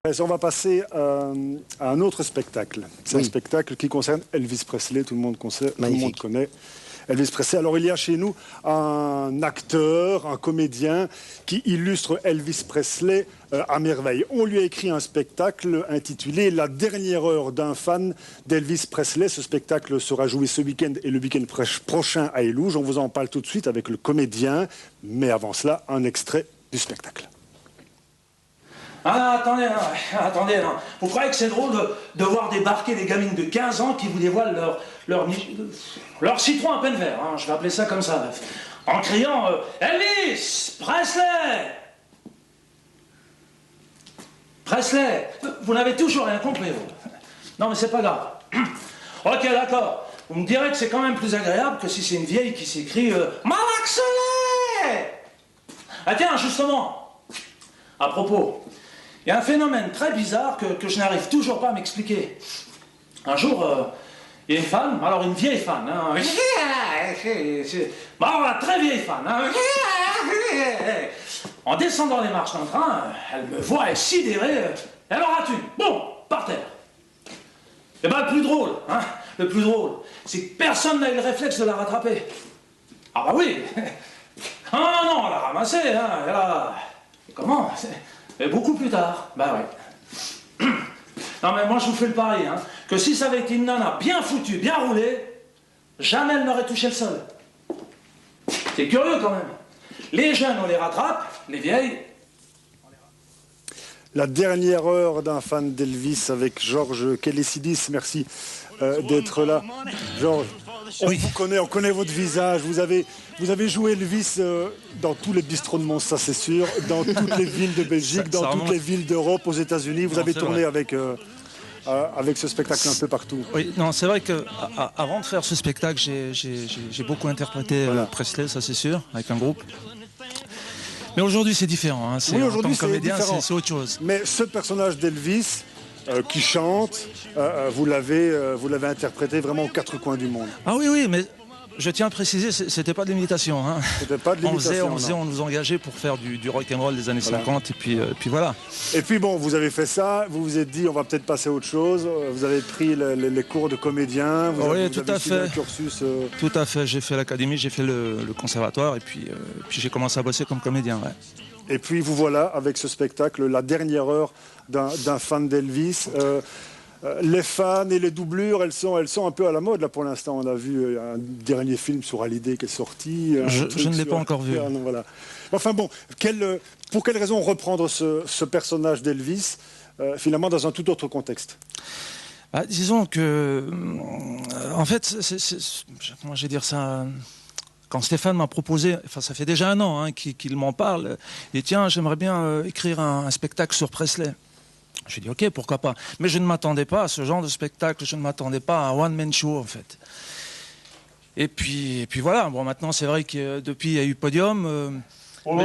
On va passer à un autre spectacle. C'est un spectacle qui concerne Elvis Presley, tout le monde connaît Elvis Presley. Alors il y a chez nous un acteur, un comédien qui illustre Elvis Presley à merveille. On lui a écrit un spectacle intitulé « La dernière heure d'un fan d'Elvis Presley ». Ce spectacle sera joué ce week-end et le week-end prochain à Élouges. On vous en parle tout de suite avec le comédien, mais avant cela, un extrait du spectacle. Ah, attendez, non. Vous croyez que c'est drôle de voir débarquer des gamines de 15 ans qui vous dévoilent leur citron à peine vert, hein, je vais appeler ça comme ça, en criant Elvis Presley. Presley, vous n'avez toujours rien compris, vous. Non, mais c'est pas grave. Ok, d'accord. Vous me direz que c'est quand même plus agréable que si c'est une vieille qui s'écrie Malaxelé. Ah tiens, justement, à propos, il y a un phénomène très bizarre que je n'arrive toujours pas à m'expliquer. Un jour, il y a une femme, alors une vieille fan, hein, bon, la très vieille fan, hein, en descendant les marches d'un train, elle me voit, elle est sidérée, elle en rate une, bon, par terre. Et ben le plus drôle, c'est que personne n'a eu le réflexe de la rattraper. Ah bah oui. Ah non, elle l'a ramassée, hein, elle a... Comment? Mais beaucoup plus tard, bah ouais. Non mais moi je vous fais le pari, hein, que si ça avait été une nana bien foutue, bien roulée, jamais elle n'aurait touché le sol. C'est curieux quand même. Les jeunes on les rattrape, les vieilles... La dernière heure d'un fan d'Elvis avec Georges Kelessidis, merci d'être là. Georges, on connaît votre visage, vous avez joué Elvis dans tous les bistrots de Mons, ça c'est sûr, dans toutes les villes de Belgique, dans toutes les villes d'Europe, aux États-Unis, vous avez tourné avec ce spectacle un peu partout. Oui, non, c'est vrai qu'avant de faire ce spectacle, j'ai beaucoup interprété Presley, ça c'est sûr, avec un groupe. Mais aujourd'hui c'est différent, hein. Oui, aujourd'hui c'est comédien, différent. c'est autre chose. Mais ce personnage d'Elvis qui chante, vous l'avez interprété vraiment aux quatre coins du monde. Ah oui, mais je tiens à préciser, c'était pas de l'imitation. Hein. C'était pas de l'imitation. On nous engageait pour faire du rock'n'roll des années 50 et puis voilà. Et puis bon, vous avez fait ça, vous vous êtes dit on va peut-être passer à autre chose. Vous avez pris les cours de comédien. Vous avez tout à fait. Un cursus. Tout à fait. J'ai fait l'académie, j'ai fait le conservatoire et puis j'ai commencé à bosser comme comédien. Ouais. Et puis vous voilà avec ce spectacle, la dernière heure d'un fan d'Elvis. Les fans et les doublures, elles sont un peu à la mode là pour l'instant. On a vu un dernier film sur Hallyday qui est sorti. Je ne l'ai pas encore vu. Non, voilà. Enfin bon, pour quelle raison reprendre ce personnage d'Elvis finalement dans un tout autre contexte? Disons que, en fait, comment je vais dire ça. Quand Stéphane m'a proposé, enfin ça fait déjà un an hein, qu'il m'en parle, et tiens, j'aimerais bien écrire un spectacle sur Presley. J'ai dit ok, pourquoi pas. Mais je ne m'attendais pas à ce genre de spectacle, je ne m'attendais pas à un one-man show en fait. Et puis voilà, bon maintenant c'est vrai que depuis il y a eu Podium. Il va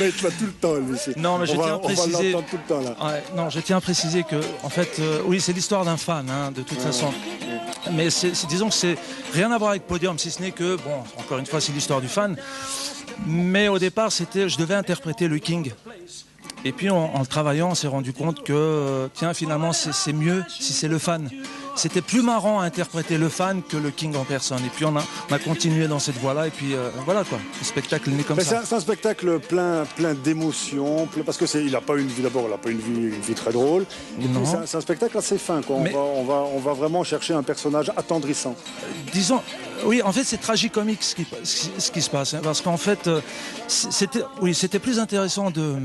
être là tout le temps, lui. Non, mais je tiens à préciser. On va l'entendre tout le temps là. Ouais, non, je tiens à préciser que, en fait, oui, c'est l'histoire d'un fan, hein, de toute façon. Mais disons que c'est rien à voir avec Podium, si ce n'est que, bon, encore une fois, c'est l'histoire du fan. Mais au départ, je devais interpréter le King. Et puis en le travaillant, on s'est rendu compte que, tiens, finalement, c'est mieux si c'est le fan. C'était plus marrant à interpréter le fan que le King en personne. Et puis on a continué dans cette voie-là. Et puis voilà quoi, le spectacle est né comme ça. C'est un spectacle plein d'émotions, parce que il n'a pas une vie d'abord, il n'a pas une vie très drôle. C'est un spectacle assez fin, quoi. On va vraiment chercher un personnage attendrissant. Disons, oui, en fait c'est tragicomique ce qui se passe, hein, parce qu'en fait c'était plus intéressant de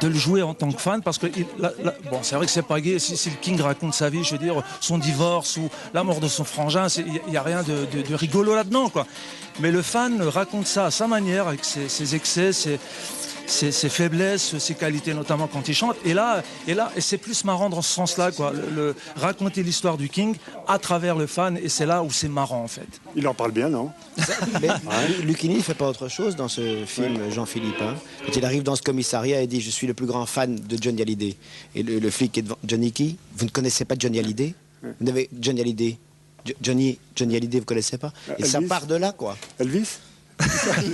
le jouer en tant que fan, parce que bon, c'est vrai que c'est pas gay si le King raconte sa vie, je veux dire son divorce ou la mort de son frangin, il n'y a rien de rigolo là-dedans quoi. Mais le fan raconte ça à sa manière, avec ses excès, ses faiblesses, ses qualités, notamment quand il chante. Et c'est plus marrant dans ce sens-là, quoi. Raconter l'histoire du King à travers le fan, et c'est là où c'est marrant, en fait. Il en parle bien, non? Mais Lucchini ne fait pas autre chose dans ce film, Jean-Philippe. Hein. Quand il arrive dans ce commissariat, il dit « Je suis le plus grand fan de Johnny Hallyday ». Et le flic est devant. Johnny qui? Vous ne connaissez pas Johnny Hallyday? Vous avez Johnny Hallyday. Johnny Hallyday, vous ne connaissez pas? Et ça part de là, quoi. Elvis?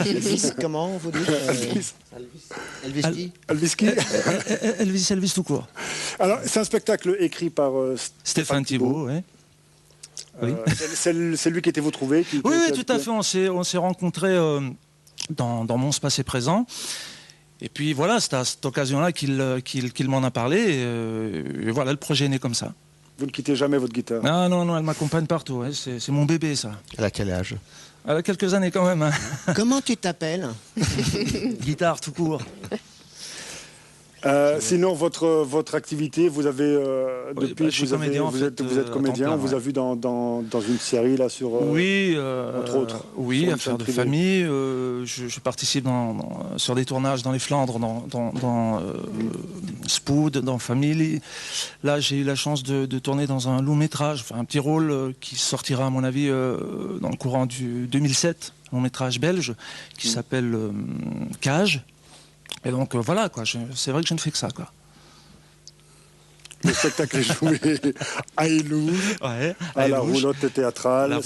Elvis, comment vous dites Elvis qui Elvis qui Elvis tout court. Alors, c'est un spectacle écrit par Stéphane Thibault, oui. Oui. C'est lui qui était vous trouvé Oui, tout à fait. On s'est rencontrés dans Mons passé présent. Et puis voilà, c'est à cette occasion-là qu'il m'en a parlé. Et voilà, le projet est né comme ça. Vous ne quittez jamais votre guitare? Ah non, elle m'accompagne partout. Ouais. C'est mon bébé, ça. Elle a quel âge? Elle a quelques années quand même. Hein. Comment tu t'appelles? Guitare tout court. Sinon, votre activité, vous avez depuis je suis comédien, vous êtes comédien. plein, on vous a vu dans une série là sur oui, entre autres. Oui, sur Affaires de privée. famille. Je participe sur des tournages dans les Flandres, dans Spood, dans Family. Là, j'ai eu la chance de tourner dans un long métrage, enfin un petit rôle qui sortira à mon avis dans le courant du 2007, long métrage belge qui s'appelle Cage. Et donc voilà quoi, c'est vrai que je ne fais que ça quoi. Le spectacle est joué à Illouge, à la roulotte théâtrale,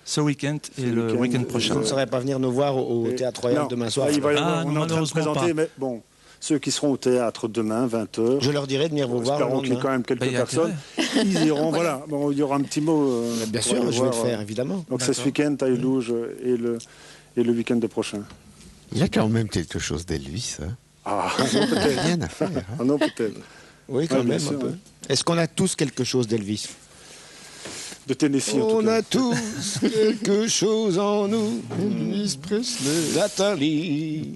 ce week-end et le week-end prochain. Vous ne saurez pas venir nous voir au Théâtre Royal demain soir? On est en train de présenter, mais bon, ceux qui seront au théâtre demain, 20h. Je leur dirai de venir vous voir. Espérons qu'il y ait quand même quelques personnes. Ils iront, voilà. Bon, il y aura un petit mot. Bien sûr, je vais le faire, évidemment. Donc c'est ce week-end à Illouge et le week-end prochain. Il y a quand même quelque chose d'Elvis. Hein. Ah, non, peut-être. Rien à faire. Hein. Ah non, peut-être. Oui, quand même, sûr, un peu. ouais. Est-ce qu'on a tous quelque chose d'Elvis? De Tennessee, en tout On cas. a tous quelque chose en nous. Elvis Presley, Nathalie.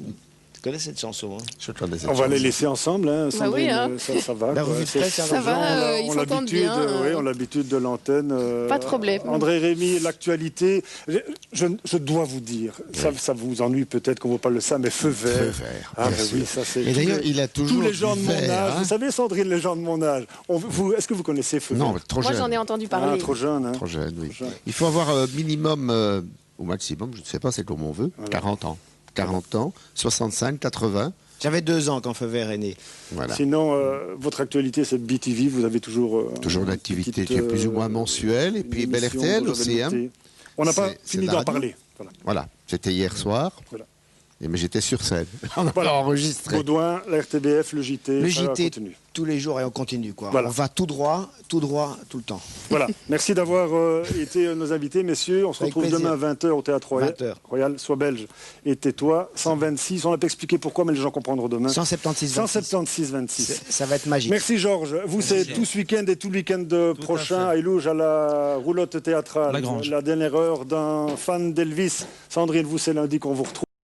Tu connais cette chanson, hein? Je connais cette On va les chanson. laisser ensemble, hein, Sandrine, ça va. La quoi. revue de presse, Ça va, ils s'entendent bien, on a l'habitude de l'antenne. Pas de problème. André Rémy, l'actualité. Je dois vous dire, ça vous ennuie peut-être qu'on vous parle de ça, mais Feu vert. Feu vert, Ah, bien ben oui, sûr. ça c'est. Et d'ailleurs, il a toujours tous les gens de du mon vert, âge. hein. Vous savez, Sandrine, les gens de mon âge. Est-ce que vous connaissez Feu Non, vert? trop Moi, jeune. j'en ai entendu Ah, parler. trop jeune, hein. Trop jeune, oui. Trop jeune. Il faut avoir minimum, au maximum, je ne sais pas, c'est comme on veut, 40 ans. 40 ans, 65, 80. J'avais 2 ans quand Feu vert est né. Voilà. Sinon, votre actualité, c'est BTV. Vous avez toujours. Toujours une activité qui est plus ou moins mensuelle. Et puis Bel RTL aussi. Hein. On n'a pas C'est fini la d'en radio. parler. Voilà. Voilà, c'était hier soir. Voilà. Mais j'étais sur scène. On a Voilà. enregistré. Baudouin, la RTBF, le JT. Le ça JT, continue. tous les jours et on continue, quoi. Voilà. On va tout droit, tout le temps. Voilà. Merci d'avoir été nos invités, messieurs. On se Avec retrouve plaisir. demain à 20h au Théâtre Royal. 20h. Royal, sois belge et tais-toi. 126. On n'a pas expliqué pourquoi, mais les gens comprendront demain. 176, 26. 176, 26. Ça va être magique. Merci Georges. Vous, c'est tout ce week-end et tout le week-end prochain fait. à Illouge, à la roulotte théâtrale. La Grange. La dernière heure d'un fan d'Elvis. Sandrine, vous, c'est lundi qu'on vous retrouve.